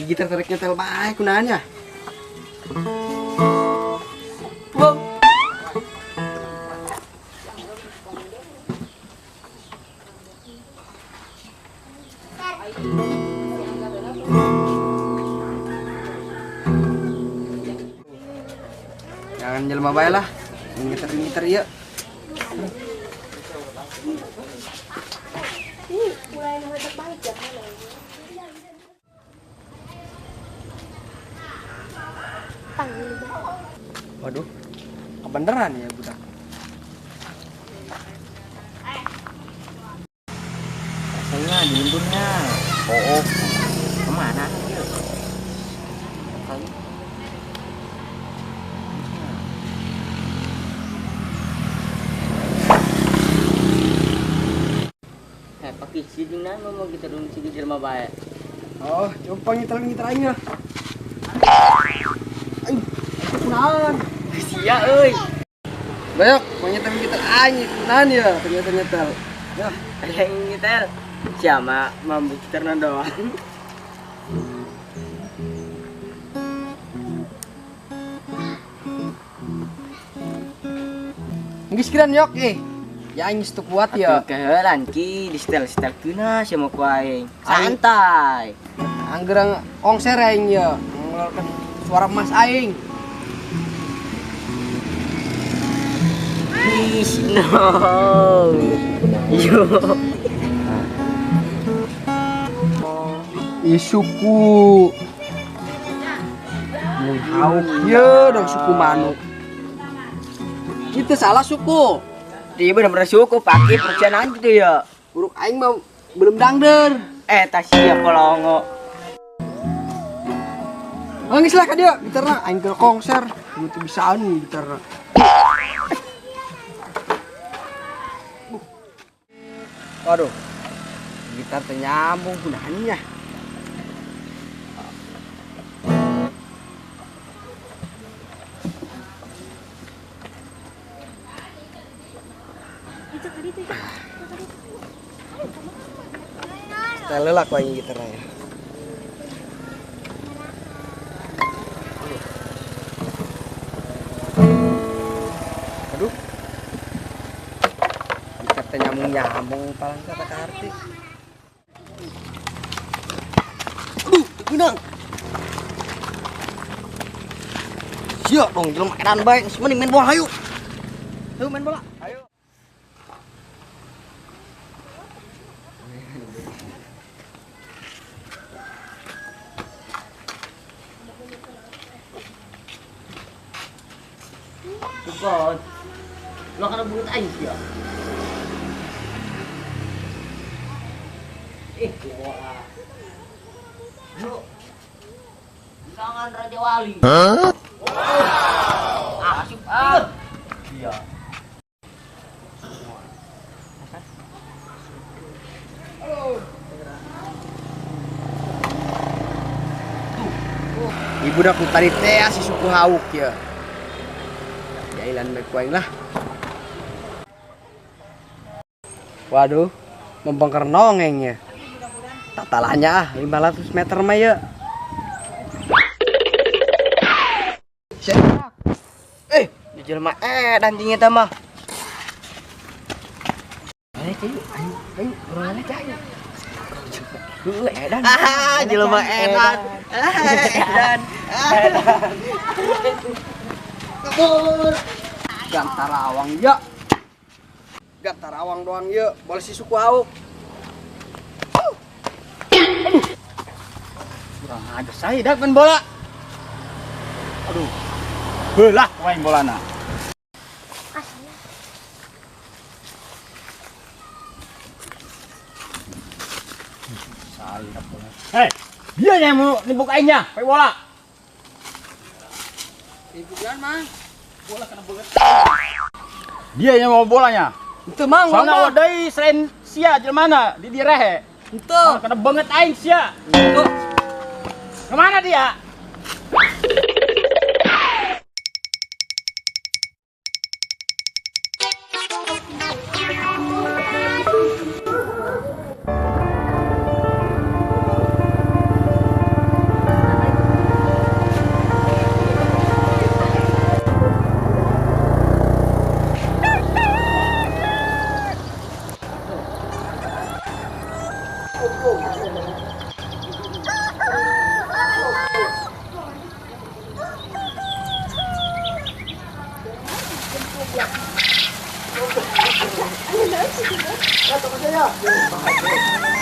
Gitar tarik nyetel baik kunaannya. Jangan jelema bae lah. Gitar ieu. Waduh, kebeneran ya budak. Rasanya di lembutnya. Oh, kemana? Pakai siding na ngomong kita dulu siding jelma bae. Oh, coba gitar aing lah. Aing, kunaon? Sia euy. Banyak nyetel gitar aing kunaon ya, ternyata. Ya, Yang nyetel. Siapa mampu gitarna doang. geus kiran yok ya aing geus teu kuat ya. Keheulan ki di setel-setel keuna sia mah ku aing. Santai. Anggerang konser aing ya, mengeluarkan suara emas aing. Please no. Yo. Suku Hauk ya dong suku manuk. Kita salah suku. Dia bener-bener suku pakai perjalanan gitu ya. Buruk aing mah belum dangder. Tas sia kolongo. Geus lah ka dia gitarna aing ke konser. Kudu bisaan gitarna. Waduh. Gitar teh nyambung gunanya. Telelak ku aing gitarna ya. Aduh. Gitar teh nyambung palang kata karti. Aduh, gunang. Siap dong, jelema edan bae, mending main bola hayu. Ayo main bola. Ayo. Tukon. Lo kana bulut aing sia. Bola. Yo. Jangan Raja Wali. Hah? Wow. Asik Iya. Ibu dak tadi teh si suku Hauk ya. Jailan baik wae lah. Waduh, membongkar nongengnya. Tatalanya 500 meter mah ya. Di jelema dan tinggi teh mah. Ayo, urang aja. Edan. Jelema edan. Edan. Kabur. Gantar awang ya. Gantar awang doang ya. Boleh si suku Hauk. Kurang aja saya dak main bola. Aduh. Belah main bolana. Saya bola. Hei, dia yang mau nembok aingnya, main bola. Ibu kan mah. Bola kena banget. Dia yang mau bolanya. Itu mang. Soalnya wadai selain sia jelmana di direhe. Itu. Kena banget aing sia. Itu. Kemana dia? Kata saya.